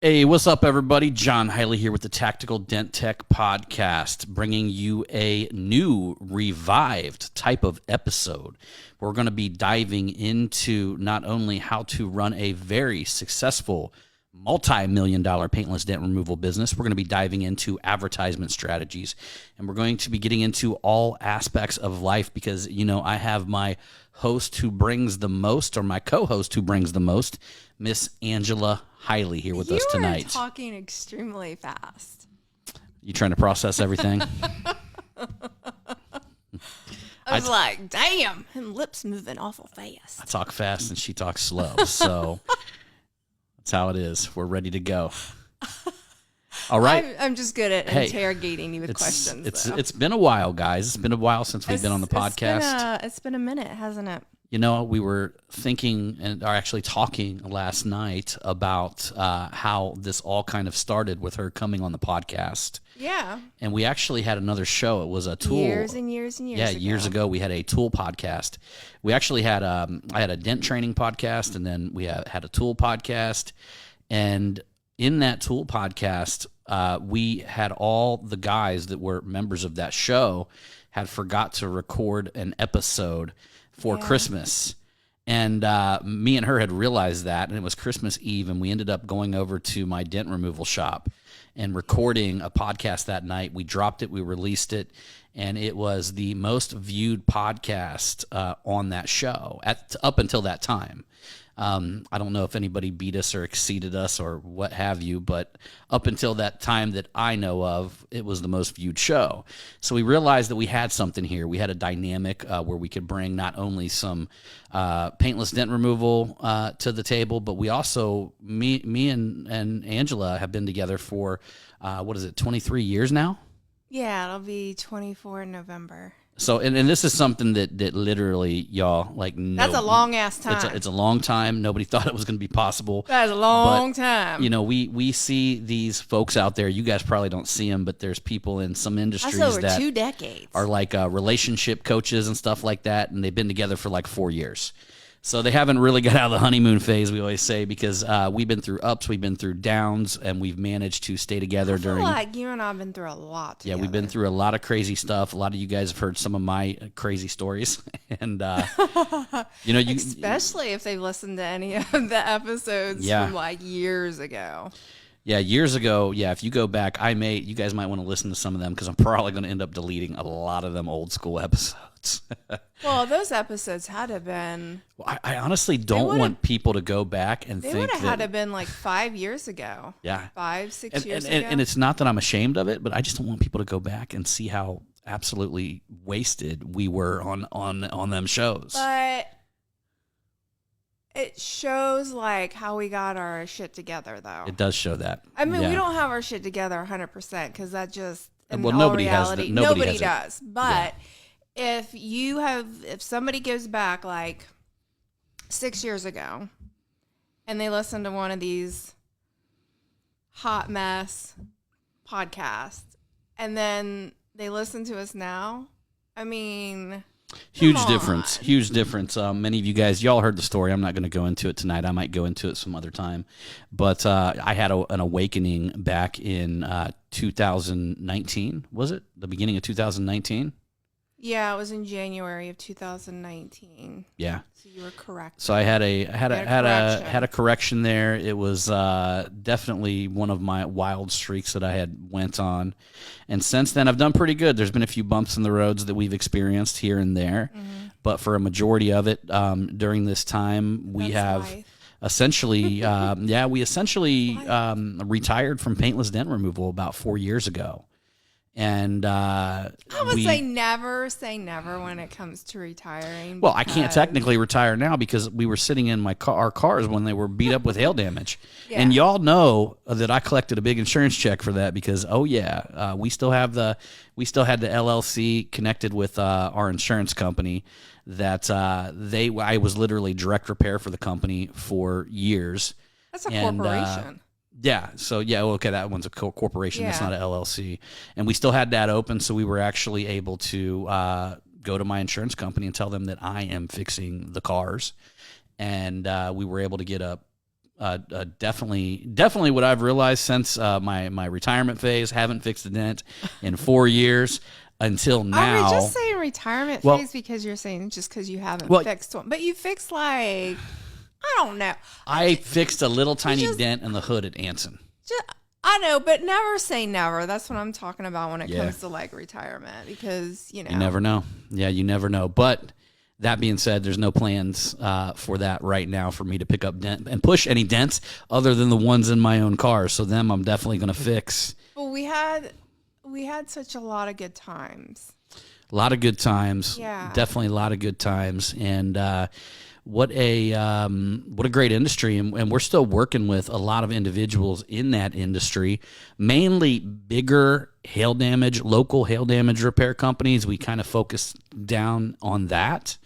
Hey, what's up, everybody? John Highley here with the Tactical Dent Tech Podcast, bringing you a new, revived type of episode. We're going to be diving into not only how to run a very successful multi-million-dollar paintless dent removal business, we're going to be diving into advertisement strategies, and we're going to be getting into all aspects of life because, you know, I have my host who brings the most, or my co-host who brings the most, Miss Angela Highley here with us tonight. You are talking extremely fast. You trying to process everything? I was like, damn, his lips moving awful fast. I talk fast and she talks slow, so that's how it is. We're ready to go. All right. I'm just good at interrogating you with questions. It's been a while, guys. It's been a while since we've been on the podcast. It's been a minute, hasn't it? You know, we were thinking and are actually talking last night about how this all kind of started with her coming on the podcast. Yeah. And we actually had another show. It was a tool. Years and years and years ago. Yeah, years ago we had a tool podcast. We actually had I had a dent training podcast, and then we had a tool podcast. And in that tool podcast, we had all the guys that were members of that show had forgot to record an episode for Christmas. And me and her had realized that, and it was Christmas Eve, and we ended up going over to my dent removal shop and recording a podcast that night. We dropped it, we released it, and it was the most viewed podcast on that show up until that time. I don't know if anybody beat us or exceeded us or what have you, but up until that time that I know of, it was the most viewed show. So we realized that we had something here. We had a dynamic where we could bring not only some paintless dent removal to the table, but we also, me and Angela have been together for, 23 years now? Yeah, it'll be 24 in November. So, and this is something that literally, y'all, like, that's a long-ass time. It's a long time. Nobody thought it was going to be possible. That's a long time. You know, we see these folks out there. You guys probably don't see them, but there's people in some industries that 2 decades are like relationship coaches and stuff like that, and they've been together for like 4 years. So they haven't really got out of the honeymoon phase, we always say, because we've been through ups, we've been through downs, and we've managed to stay together during. Like you and I have been through a lot together. Yeah, we've been through a lot of crazy stuff. A lot of you guys have heard some of my crazy stories, and you know, especially if they've listened to any of the episodes from like years ago. Yeah, years ago. Yeah, if you go back, you guys might want to listen to some of them because I'm probably going to end up deleting a lot of them old school episodes. Well, those episodes had to have been. Well, I honestly don't want people to go back and think they would have had to have been like 5 years ago. Yeah, 5-6 years ago. And it's not that I'm ashamed of it, but I just don't want people to go back and see how absolutely wasted we were on them shows. But it shows like how we got our shit together, though. It does show that. I mean, we don't have our shit together 100% because that just nobody reality, has. Nobody does. But if somebody goes back like 6 years ago and they listen to one of these hot mess podcasts and then they listen to us now, I mean. Huge difference. Many of you guys, y'all heard the story. I'm not going to go into it tonight. I might go into it some other time. But I had an awakening back in 2019. Was it the beginning of 2019? Yeah, it was in January of 2019. Yeah. So you were correct. So I had a correction there. It was definitely one of my wild streaks that I had went on. And since then I've done pretty good. There's been a few bumps in the roads that we've experienced here and there. Mm-hmm. But for a majority of it during this time we essentially retired from paintless dent removal about 4 years ago. And I would say never when it comes to retiring. Well, I can't technically retire now because we were sitting in our cars when they were beat up with hail damage. Yeah. And y'all know that I collected a big insurance check for that because we still had the LLC connected with our insurance company that I was literally direct repair for the company for years. That's a corporation. Yeah. So, okay, that one's a corporation. That's not an LLC. And we still had that open, so we were actually able to go to my insurance company and tell them that I am fixing the cars. And we were able to get a definitely what I've realized since my retirement phase. Haven't fixed a dent in 4 years until now. Are we just saying retirement phase because you're saying just because you haven't fixed one? But you fixed like, I don't know. I fixed a little tiny dent in the hood at Anson. I know, but never say never. That's what I'm talking about when it comes to like retirement, because, you never know. Yeah, you never know. But that being said, there's no plans for that right now for me to pick up dent and push any dents other than the ones in my own car. So them I'm definitely going to fix. But we had such a lot of good times. A lot of good times. Yeah. Definitely a lot of good times. And what a great industry. And we're still working with a lot of individuals in that industry, mainly bigger hail damage, local hail damage repair companies. We kind of focus down on that.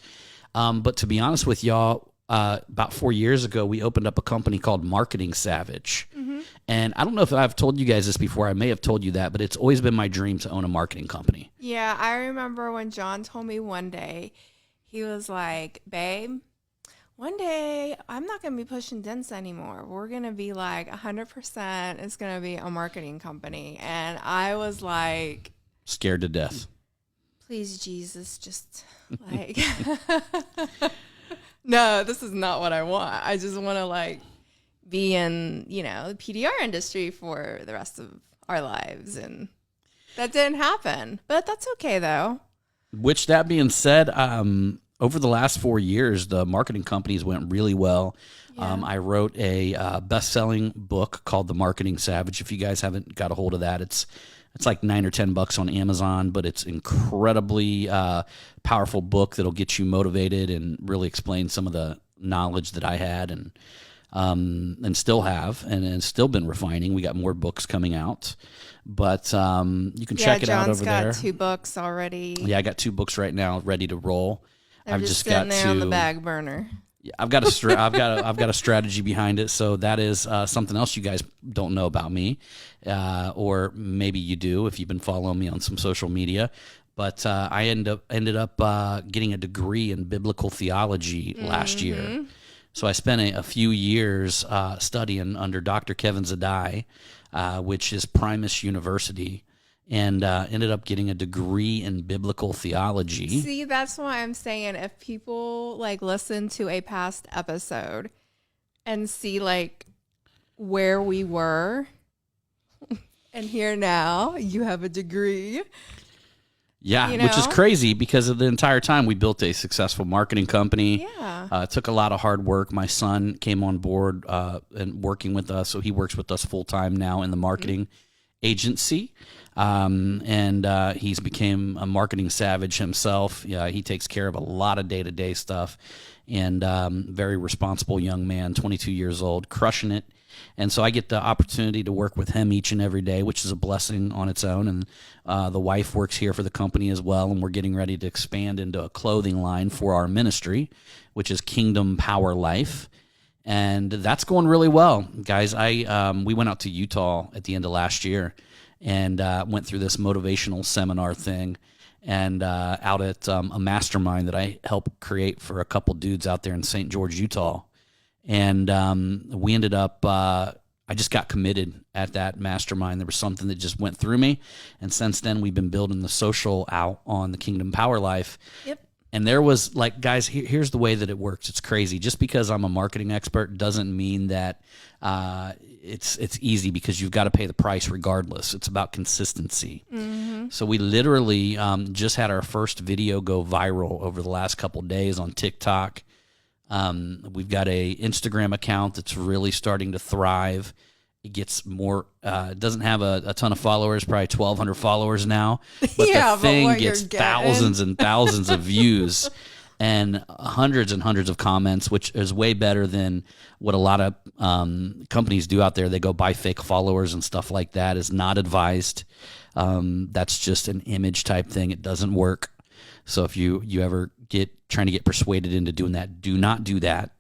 But to be honest with y'all, about 4 years ago, we opened up a company called Marketing Savage. Mm-hmm. And I don't know if I've told you guys this before. I may have told you that, but it's always been my dream to own a marketing company. Yeah, I remember when John told me one day, he was like, babe, one day I'm not going to be pushing dents anymore. We're going to be like 100%. It's going to be a marketing company. And I was like, scared to death. Please, Jesus, just like, no, this is not what I want. I just want to like be in, the PDR industry for the rest of our lives. And that didn't happen, but that's okay though. Which, that being said, over the last 4 years, the marketing companies went really well. Yeah. I wrote a best-selling book called The Marketing Savage. If you guys haven't got a hold of that, it's like $9 or $10 on Amazon, but it's incredibly powerful book that'll get you motivated and really explain some of the knowledge that I had and still have, and still been refining. We got more books coming out, but you can check it out over there. John's got 2 books already. Yeah, I got 2 books right now ready to roll. I've just got there on the bag burner. Yeah, I've got a strategy behind it. So that is something else you guys don't know about me, or maybe you do if you've been following me on some social media. But I ended up getting a degree in biblical theology last year. So I spent a few years studying under Dr. Kevin Zadai, which is Primus University. And ended up getting a degree in biblical theology. See, that's why I'm saying if people like listen to a past episode and see like where we were and here now, you have a degree. Yeah, which is crazy because of the entire time we built a successful marketing company. Yeah. It took a lot of hard work. My son came on board and working with us. So he works with us full time now in the marketing agency. And he's became a marketing savage himself. Yeah, he takes care of a lot of day-to-day stuff, and very responsible young man, 22 years old, crushing it. And so I get the opportunity to work with him each and every day, which is a blessing on its own. And the wife works here for the company as well, and we're getting ready to expand into a clothing line for our ministry, which is Kingdom Power Life. And that's going really well, guys. We went out to Utah at the end of last year and went through this motivational seminar thing, and out at a mastermind that I helped create for a couple dudes out there in St. George, Utah. And we ended up, I just got committed at that mastermind. There was something that just went through me. And since then, we've been building the social out on the Kingdom Power Life. Yep. And there was like, guys, here's the way that it works. It's crazy. Just because I'm a marketing expert doesn't mean that it's easy, because you've got to pay the price regardless. It's about consistency. Mm-hmm. So we literally just had our first video go viral over the last couple of days on TikTok. We've got a Instagram account that's really starting to thrive. It gets more, it doesn't have a ton of followers, probably 1,200 followers now. But the thing gets thousands and thousands of views and hundreds of comments, which is way better than what a lot of companies do out there. They go buy fake followers and stuff like that. Is not advised. That's just an image type thing. It doesn't work. So if you ever trying to get persuaded into doing that, do not do that.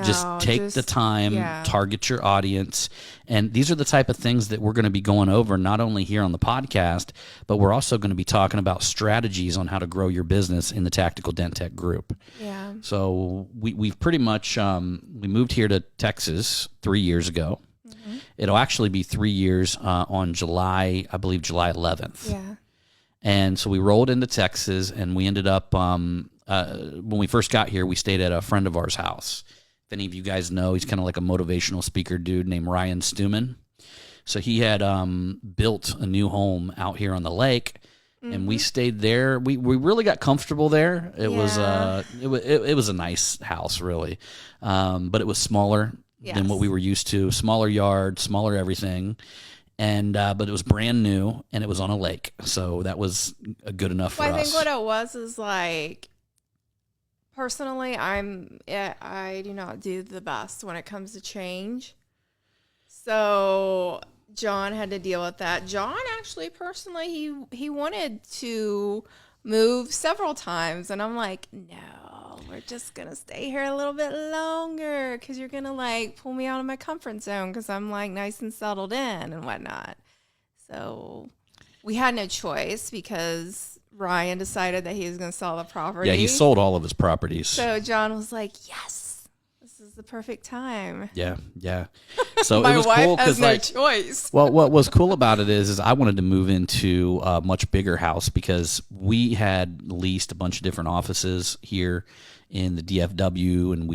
Just take the time, target your audience. And these are the type of things that we're going to be going over, not only here on the podcast, but we're also going to be talking about strategies on how to grow your business in the Tactical Dent Tech group. Yeah. So we've pretty much, we moved here to Texas 3 years ago. Mm-hmm. It'll actually be 3 years on July 11th. Yeah. And so we rolled into Texas, and we ended up, when we first got here, we stayed at a friend of ours' house. If any of you guys know, he's kind of like a motivational speaker dude named Ryan Stuman. So he had built a new home out here on the lake, and we stayed there. We really got comfortable there. It was a nice house, really, but it was smaller than what we were used to. Smaller yard, smaller everything, and but it was brand new, and it was on a lake, so that was good enough for us. I think what it was is like, personally, I do not do the best when it comes to change. So John had to deal with that. John actually, personally, he wanted to move several times, and I'm like, no, we're just gonna stay here a little bit longer because you're gonna like pull me out of my comfort zone because I'm like nice and settled in and whatnot. So we had no choice because Ryan decided that he was going to sell the property. Yeah, he sold all of his properties. So John was like, yes, this is the perfect time. Yeah. So My it was wife cool has because no choice. Well, what was cool about it is I wanted to move into a much bigger house because we had leased a bunch of different offices here in the DFW, and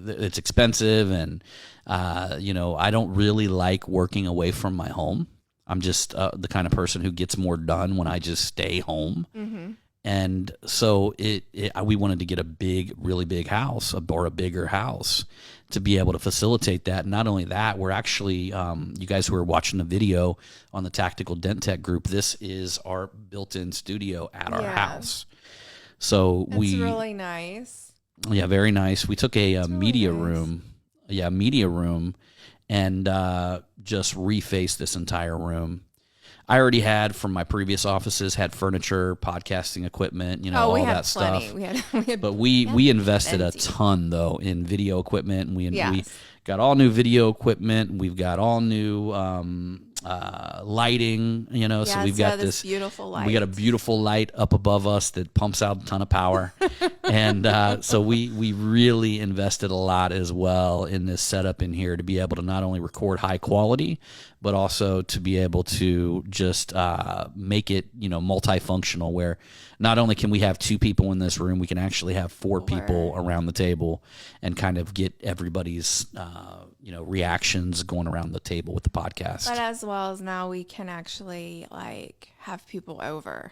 it's expensive, and I don't really like working away from my home. I'm just the kind of person who gets more done when I just stay home. Mm-hmm. And so we wanted to get a really big house or a bigger house to be able to facilitate that. And not only that, we're actually, you guys who are watching the video on the Tactical Dent Tech group, this is our built-in studio at our house. So it's really nice. Yeah, very nice. We took a media room. Yeah, media room. And just refaced this entire room. I already had, from my previous offices, had furniture, podcasting equipment, all that stuff. We had but we invested a ton, though, in video equipment. And we got all new video equipment. We've got all new lighting, so we've got this beautiful light. We got a beautiful light up above us that pumps out a ton of power. And so we really invested a lot as well in this setup in here to be able to not only record high quality, but also to be able to just make it, multifunctional, where not only can we have 2 people in this room, we can actually have 4 people around the table and kind of get everybody's, reactions going around the table with the podcast. But as well as now we can actually have people over.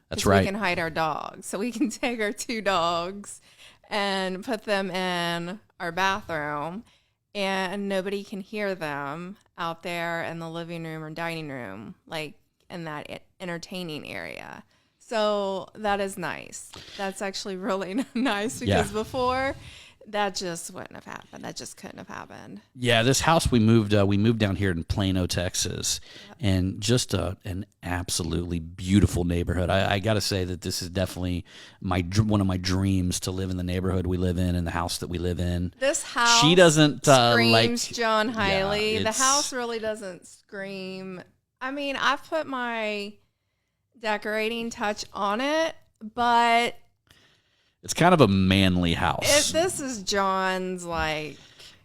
That's right. We can hide our dogs. So we can take our 2 dogs and put them in our bathroom, and nobody can hear them out there in the living room or dining room, like in that entertaining area. So that is nice. That's actually really nice because before that just wouldn't have happened. That just couldn't have happened. Yeah, this house we moved down here in Plano, Texas, and just an absolutely beautiful neighborhood. I got to say that this is definitely one of my dreams, to live in the neighborhood we live in and the house that we live in. This house she doesn't screams John Highley. Yeah, the house really doesn't scream. I mean, I've put my decorating touch on it, but it's kind of a manly house. This is John's,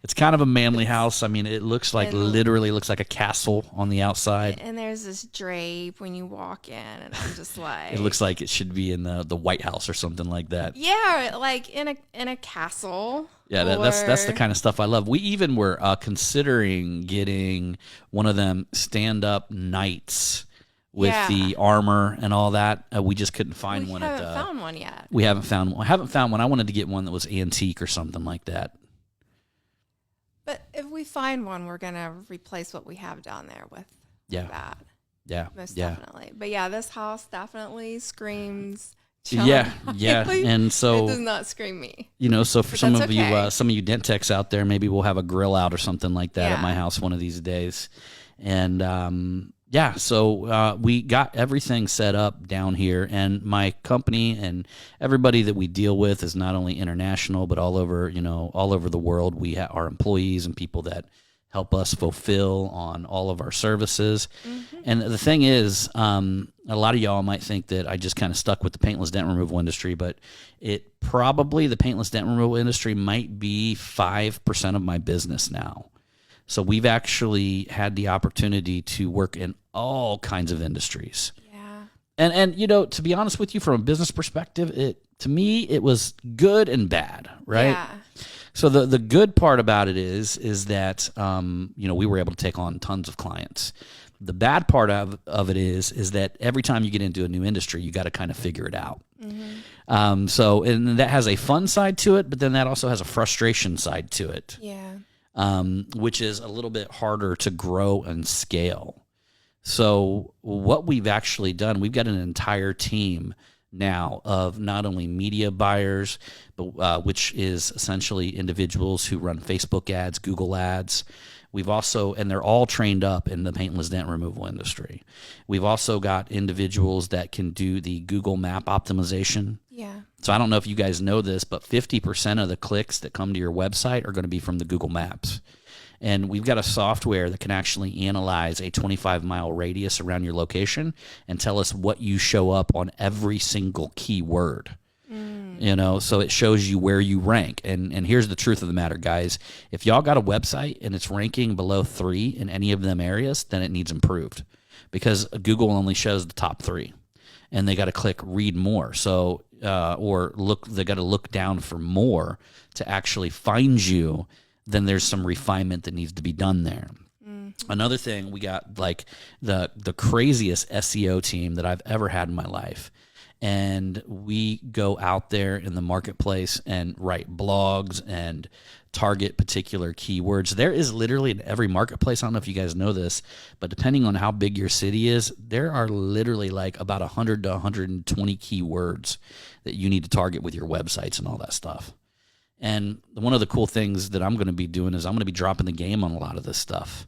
It's kind of a manly house. I mean, it looks literally looks like a castle on the outside. And there's this drape when you walk in, and I'm just like... It looks like it should be in the White House or something like that. Yeah, like in a castle. Yeah, that's the kind of stuff I love. We even were considering getting one of them stand-up knights with the armor and all that. We just couldn't find one. We haven't found one yet. We haven't found one. I haven't found one. I wanted to get one that was antique or something like that. But if we find one, we're going to replace what we have down there with that. Yeah. Most definitely. But yeah, this house definitely screams John Highley. And so it does not scream me. So for some of you dent techs out there, maybe we'll have a grill out or something like that at my house one of these days. And Yeah, so we got everything set up down here, and my company and everybody that we deal with is not only international, but all over, all over the world. We have our employees and people that help us fulfill on all of our services. And the thing is, a lot of y'all might think that I just kind of stuck with the paintless dent removal industry, but the paintless dent removal industry might be 5% of my business now. So we've actually had the opportunity to work in all kinds of industries. Yeah. And to be honest with you, from a business perspective, to me, it was good and bad, right? Yeah. So the good part about it is that, we were able to take on tons of clients. The bad part of it is that every time you get into a new industry, you got to kind of figure it out. And that has a fun side to it, but then that also has a frustration side to it. Yeah. Which is a little bit harder to grow and scale. So what we've actually done, we've got an entire team now of not only media buyers, but which is essentially individuals who run Facebook ads, Google ads. And they're all trained up in the paintless dent removal industry. We've also got individuals that can do the Google map optimization. Yeah. So I don't know if you guys know this, but 50% of the clicks that come to your website are going to be from the Google Maps. And we've got a software that can actually analyze a 25-mile radius around your location and tell us what you show up on every single keyword. So it shows you where you rank. And here's the truth of the matter, guys. If y'all got a website and it's ranking below 3 in any of them areas, then it needs improved, because Google only shows the top 3, and they got to click read more. So, they got to look down for more to actually find you. Then there's some refinement that needs to be done there. Another thing, we got like the craziest SEO team that I've ever had in my life. And we go out there in the marketplace and write blogs and target particular keywords. There is literally in every marketplace, I don't know if you guys know this, but depending on how big your city is, there are literally like about 100 to 120 keywords that you need to target with your websites and all that stuff. And one of the cool things that I'm going to be doing is I'm going to be dropping the game on a lot of this stuff.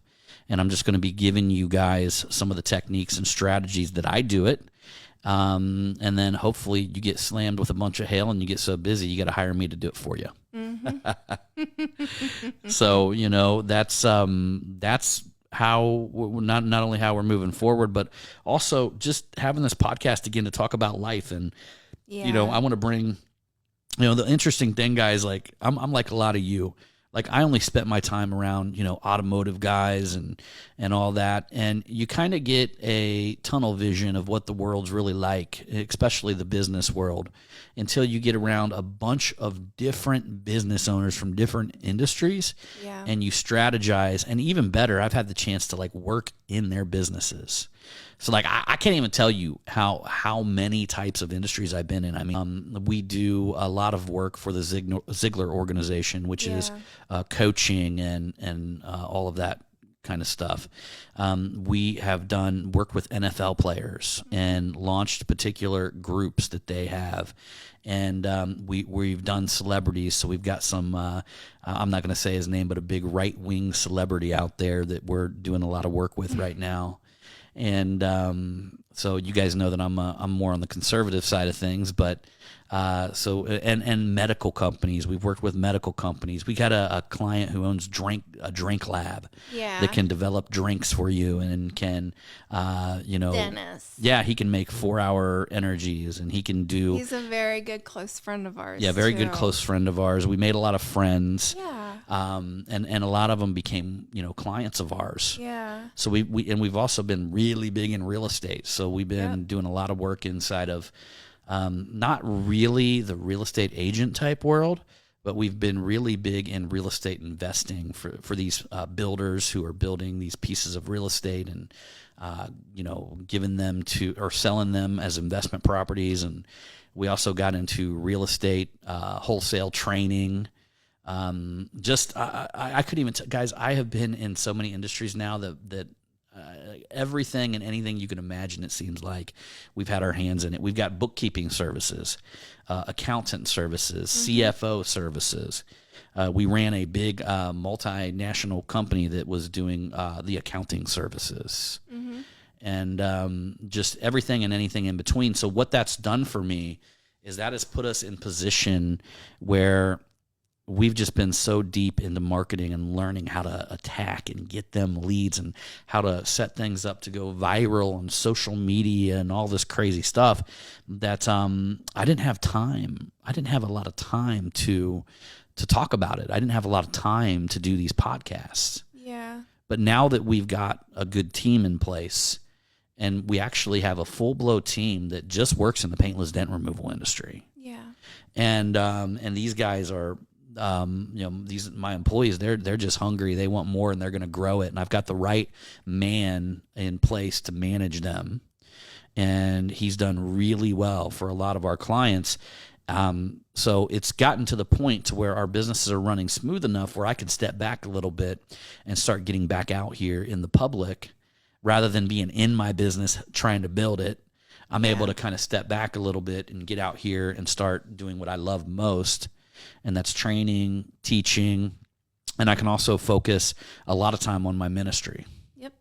And I'm just going to be giving you guys some of the techniques and strategies that I do it. And then hopefully you get slammed with a bunch of hail and you get so busy you got to hire me to do it for you. So that's how not only how we're moving forward, but also just having this podcast again to talk about life. And I want to bring the interesting thing, guys. Like I'm like a lot of you. Like I only spent my time around, automotive guys and all that. And you kind of get a tunnel vision of what the world's really like, especially the business world, until you get around a bunch of different business owners from different industries. Yeah. And you strategize. And even better, I've had the chance to like work in their businesses. So like I can't even tell you how many types of industries I've been in. I mean, we do a lot of work for the Ziegler organization, which is coaching and all of that kind of stuff. We have work with NFL players and launched particular groups that they have. And we've done celebrities. So we've got some, I'm not going to say his name, but a big right-wing celebrity out there that we're doing a lot of work with right now. And so you guys know that I'm more on the conservative side of things, but and medical companies. We've worked with medical companies. We got a client who owns a drink lab that can develop drinks for you and can Dennis. Yeah, he can make 4-hour energies, and he can do. He's a very good close friend of ours. Yeah, very good close friend of ours. We made a lot of friends. Yeah. And a lot of them became clients of ours. Yeah. So we've also been really big in real estate. So we've been doing a lot of work inside of. Not really the real estate agent type world, but we've been really big in real estate investing for these builders who are building these pieces of real estate and, giving them or selling them as investment properties. And we also got into real estate wholesale training. I couldn't even guys, I have been in so many industries now that everything and anything you can imagine, it seems like we've had our hands in it. We've got bookkeeping services, accountant services, CFO services. We ran a big multinational company that was doing the accounting services. and just everything and anything in between. So what that's done for me is that has put us in position where we've just been so deep into marketing and learning how to attack and get them leads and how to set things up to go viral on social media and all this crazy stuff that I didn't have time. I didn't have a lot of time to talk about it. I didn't have a lot of time to do these podcasts. Yeah. But now that we've got a good team in place and we actually have a full-blown team that just works in the paintless dent removal industry. Yeah. And these guys are my employees, they're just hungry. They want more and they're going to grow it. And I've got the right man in place to manage them. And he's done really well for a lot of our clients. So it's gotten to the point to where our businesses are running smooth enough where I can step back a little bit and start getting back out here in the public rather than being in my business trying to build it. I'm able to kind of step back a little bit and get out here and start doing what I love most. And that's training, teaching, and I can also focus a lot of time on my ministry. Yep.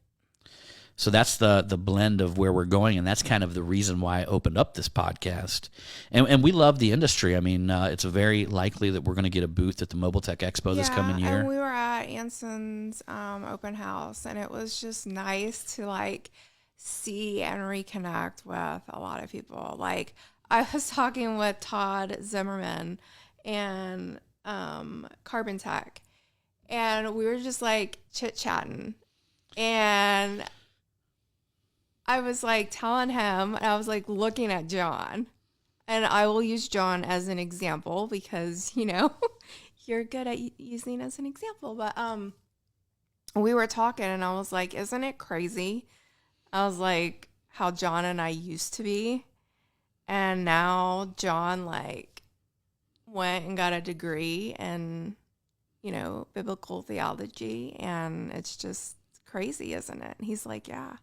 So that's the blend of where we're going, and that's kind of the reason why I opened up this podcast. And we love the industry. I mean, it's very likely that we're going to get a booth at the Mobile Tech Expo this coming year. And we were at Anson's open house, and it was just nice to like see and reconnect with a lot of people. Like I was talking with Todd Zimmerman and Carbon Tech, and we were just like chit-chatting, and I was like telling him, and I was like looking at John, and I will use John as an example because you're good at using as an example, but we were talking and I was like, isn't it crazy? I was like, how John and I used to be, and now John like went and got a degree in, biblical theology, and it's just crazy, isn't it? And he's like, yeah.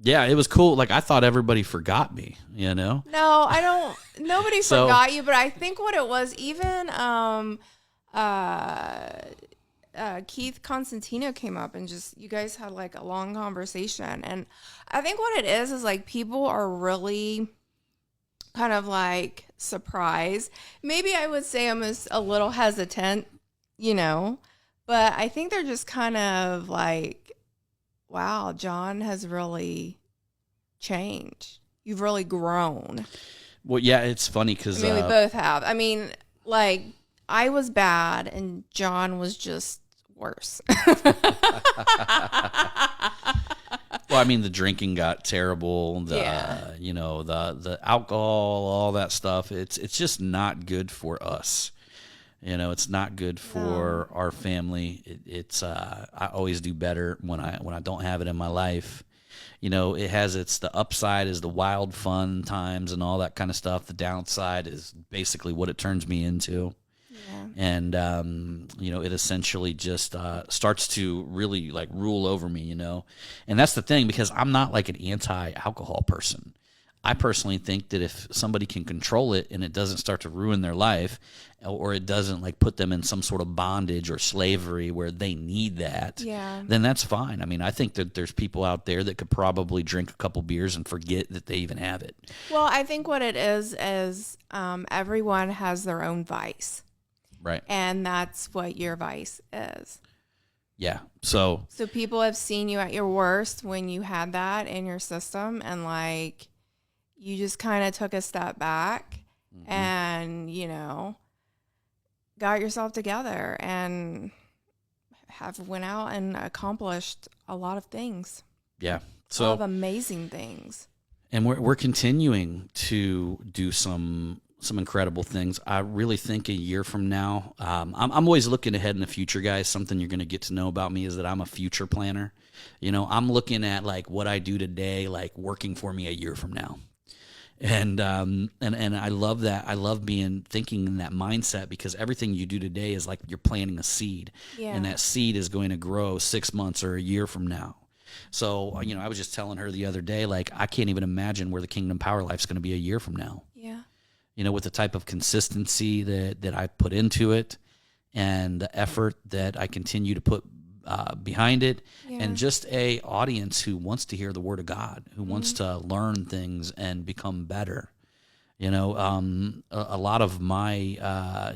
Yeah, it was cool. Like, I thought everybody forgot me, No, I don't. Nobody forgot you, but I think what it was, even Keith Constantino came up and just, you guys had like a long conversation. And I think what it is like people are really kind of like surprised. Maybe I would say I'm a little hesitant, but I think they're just kind of like, wow, John has really changed. You've really grown. Well, yeah, it's funny because we both have. I mean, like, I was bad and John was just worse. Well, I mean, the drinking got terrible. The alcohol, all that stuff. It's just not good for us. It's not good for our family. I always do better when I don't have it in my life. It has the upside is the wild fun times and all that kind of stuff. The downside is basically what it turns me into. Yeah. And, it essentially just starts to really like rule over me, And that's the thing, because I'm not like an anti-alcohol person. I personally think that if somebody can control it and it doesn't start to ruin their life, or it doesn't like put them in some sort of bondage or slavery where they need that, then that's fine. I mean, I think that there's people out there that could probably drink a couple beers and forget that they even have it. Well, I think what it is everyone has their own vice. Right. And that's what your vice is. Yeah. So people have seen you at your worst when you had that in your system, and like you just kind of took a step back and, got yourself together and have went out and accomplished a lot of things. Yeah. So a lot of amazing things. And we're continuing to do some incredible things. I really think a year from now, I'm always looking ahead in the future, guys. Something you're going to get to know about me is that I'm a future planner. I'm looking at like what I do today, like working for me a year from now. And I love that. I love thinking in that mindset, because everything you do today is like you're planting a seed, and that seed is going to grow 6 months or a year from now. So, I was just telling her the other day, like, I can't even imagine where the Kingdom Power Life is going to be a year from now. Yeah. With the type of consistency that I put into it and the effort that I continue to put behind it, and just a audience who wants to hear the Word of God, who wants to learn things and become better. You know, a lot of my, a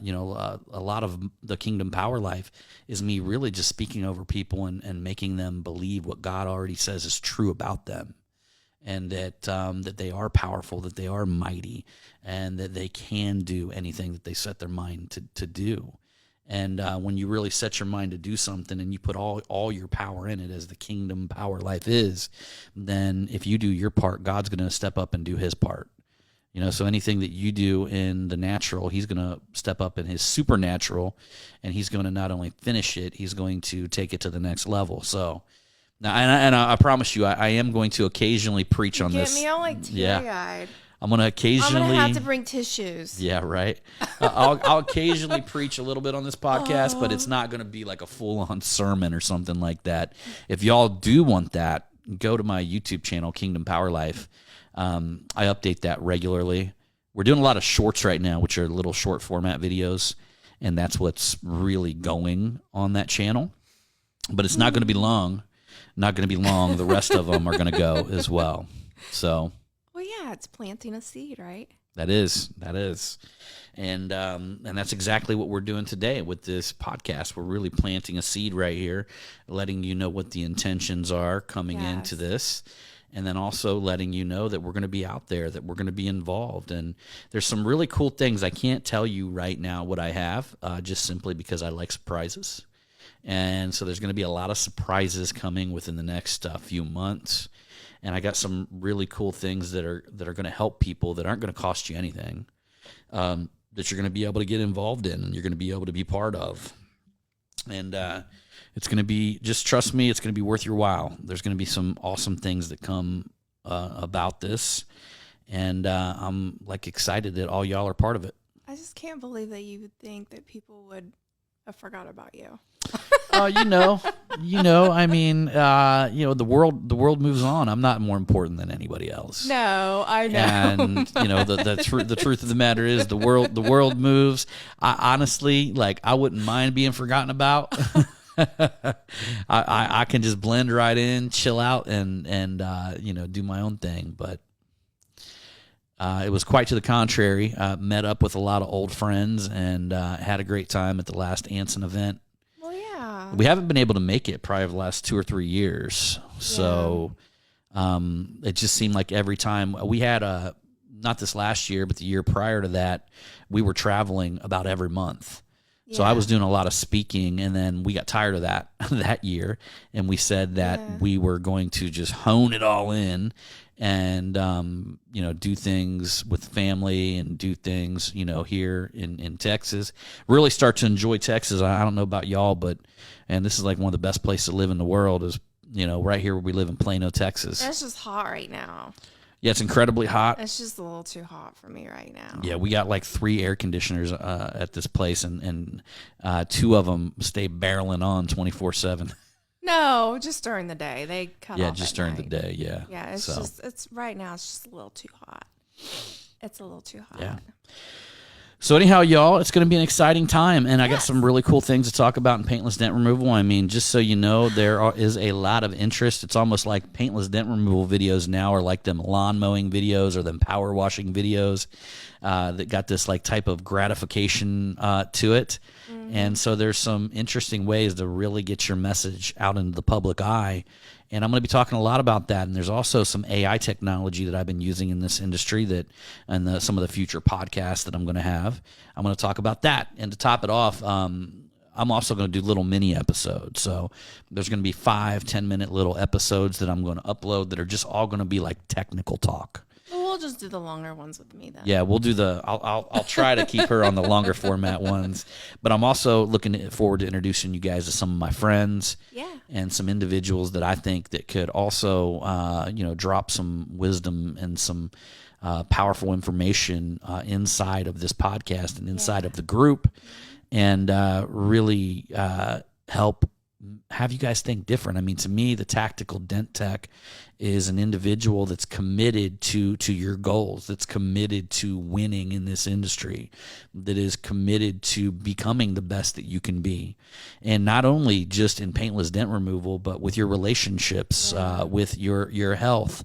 lot of the Kingdom Power Life is me really just speaking over people and making them believe what God already says is true about them, and that that they are powerful, that they are mighty, and that they can do anything that they set their mind to do. And when you really set your mind to do something and you put all your power in it, as the Kingdom Power Life is, then if you do your part, God's going to step up and do his part. You know, so anything that you do in the natural, he's going to step up in his supernatural, and he's going to not only finish it, he's going to take it to the next level. So, now, and I promise you, I am going to occasionally preach on this. Get me all like teary-eyed. I'm going to occasionally. I'm going to have to bring tissues. Yeah, right. I'll occasionally preach a little bit on this podcast, but it's not going to be like a full-on sermon or something like that. If y'all do want that, go to my YouTube channel, Kingdom Power Life. I update that regularly. We're doing a lot of shorts right now, which are little short format videos, and that's what's really going on that channel. But it's not going to be long. Not going to be long. The rest of them are going to go as well. So, well, yeah, it's planting a seed, right? That is, and that's exactly what we're doing today with this podcast. We're really planting a seed right here, letting you know what the intentions are coming into this. And then also letting you know that we're going to be out there, that we're going to be involved. And there's some really cool things. I can't tell you right now what I have, just simply because I like surprises. And so there's going to be a lot of surprises coming within the next few months. And I got some really cool things that are going to help people that aren't going to cost you anything, that you're going to be able to get involved in and you're going to be able to be part of. And it's going to be, just trust me, it's going to be worth your while. There's going to be some awesome things that come about this. And I'm like excited that all y'all are part of it. I just can't believe that you would think that people would have forgot about you. I mean, the world moves on. I'm not more important than anybody else. No, I know. And the truth of the matter is the world moves. I honestly, I wouldn't mind being forgotten about. I can just blend right in, chill out, and do my own thing. But it was quite to the contrary. Met up with a lot of old friends and had a great time at the last Anson event. Well, yeah. We haven't been able to make it probably the last 2 or 3 years. So it just seemed like every time we had not this last year, but the year prior to that, we were traveling about every month. So I was doing a lot of speaking, and then we got tired of that year, and we said that we were going to just hone it all in and, do things with family and do things, here in Texas. Really start to enjoy Texas. I don't know about y'all, and this is like one of the best places to live in the world is, right here where we live in Plano, Texas. It's just hot right now. Yeah, it's incredibly hot. It's just a little too hot for me right now. Yeah, we got like 3 air conditioners at this place, and 2 of them stay barreling on 24/7. No, just during the day. They cut off. Yeah, just during night. the day. Yeah. Yeah, it's right now. It's just a little too hot. It's a little too hot. Yeah. So anyhow, y'all, it's going to be an exciting time, and I got some really cool things to talk about in paintless dent removal. I mean, just so you know, is a lot of interest. It's almost like paintless dent removal videos now are like them lawn mowing videos or them power washing videos that got this like type of gratification to it. Mm-hmm. And so there's some interesting ways to really get your message out into the public eye. And I'm going to be talking a lot about that. And there's also some AI technology that I've been using in this industry and some of the future podcasts that I'm going to have. I'm going to talk about that. And to top it off, I'm also going to do little mini episodes. So there's going to be 5-10-minute little episodes that I'm going to upload that are just all going to be like technical talk. Well, we'll just do the longer ones with me then. Yeah, we'll do I'll try to keep her on the longer format ones, but I'm also looking forward to introducing you guys to some of my friends, and some individuals that I think that could also, drop some wisdom and some powerful information inside of this podcast and inside of the group, and really help have you guys think different. I mean, to me, the Tactical Dent Tech is an individual that's committed to your goals, that's committed to winning in this industry, that is committed to becoming the best that you can be. And not only just in paintless dent removal, but with your relationships, with your health,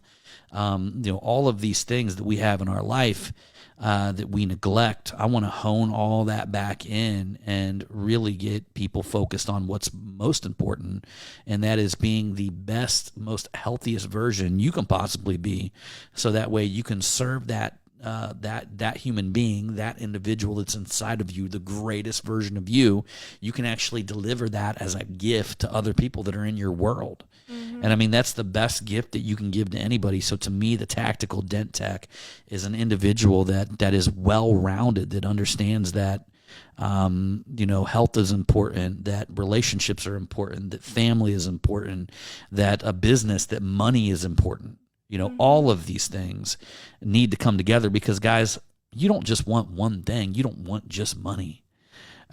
all of these things that we have in our life that we neglect. I want to hone all that back in and really get people focused on what's most important, and that is being the best, most healthiest version you can possibly be, so that way you can serve that human being, that individual that's inside of you, the greatest version of you. You can actually deliver that as a gift to other people that are in your world. And I mean, that's the best gift that you can give to anybody. So to me, the Tactical Dent Tech is an individual that is well-rounded, that understands that, health is important, that relationships are important, that family is important, that a business, that money is important. All of these things need to come together, because, guys, you don't just want one thing. You don't want just money.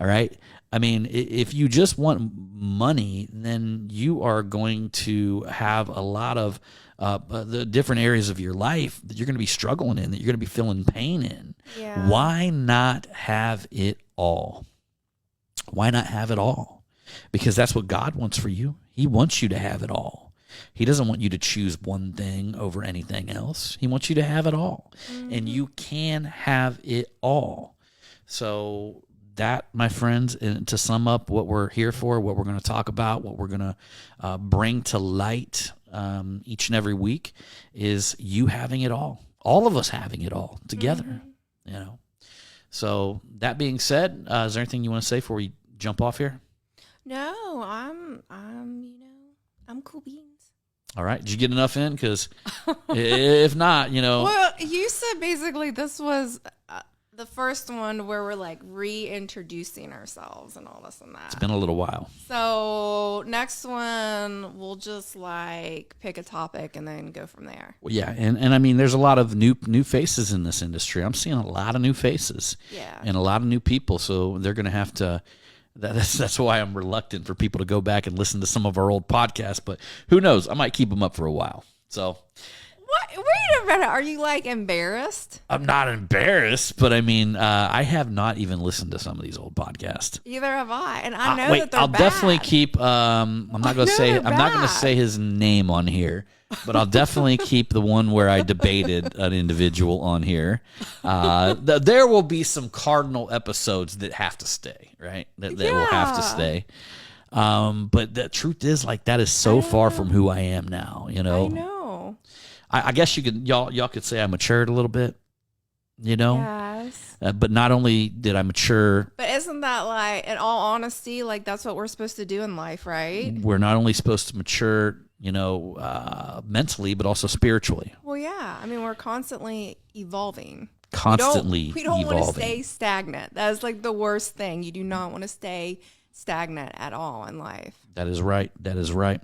All right? I mean, if you just want money, then you are going to have a lot of the different areas of your life that you're going to be struggling in, that you're going to be feeling pain in. Yeah. Why not have it all? Why not have it all? Because that's what God wants for you. He wants you to have it all. He doesn't want you to choose one thing over anything else. He wants you to have it all. And you can have it all. So that, my friends, and to sum up what we're here for, what we're going to talk about, what we're going to bring to light each and every week, is you having it all of us having it all together. So that being said, is there anything you want to say before we jump off here? No, I'm cool beans. All right, did you get enough in? Because if not, Well, you said basically this was the first one where we're like reintroducing ourselves and all this and that. It's been a little while. So next one, we'll just like pick a topic and then go from there. Well, yeah, and I mean, there's a lot of new faces in this industry. I'm seeing a lot of new faces. Yeah. And a lot of new people, so they're going to have to. That's why I'm reluctant for people to go back and listen to some of our old podcasts. But who knows? I might keep them up for a while. So. What? Wait a minute. Are you like embarrassed? I'm not embarrassed, but I mean, I have not even listened to some of these old podcasts. Either have I, and I know that they're I'll bad. definitely keep. I'm not going to say his name on here, but I'll definitely keep the one where I debated an individual on here. There will be some cardinal episodes that have to stay, right? That will have to stay. But the truth is, like, that is so far from who I am now. I know. I guess y'all could say I matured a little bit, Yes. But not only did I mature, but isn't that like, in all honesty, like that's what we're supposed to do in life, right? We're not only supposed to mature, mentally, but also spiritually. Well, yeah. I mean, we're constantly evolving. We don't want to evolving. stay stagnant. That is like the worst thing. You do not want to stay stagnant at all in life. That is right.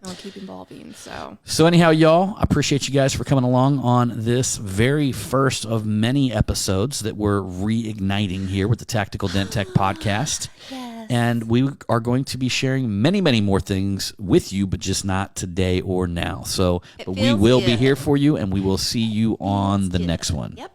I'll keep evolving. So anyhow, y'all, I appreciate you guys for coming along on this very first of many episodes that we're reigniting here with the Tactical Dent Tech Podcast. Yes. And we are going to be sharing many, many more things with you, but just not today or now. So but we will be here for you, and we will see you on the next one. Yep.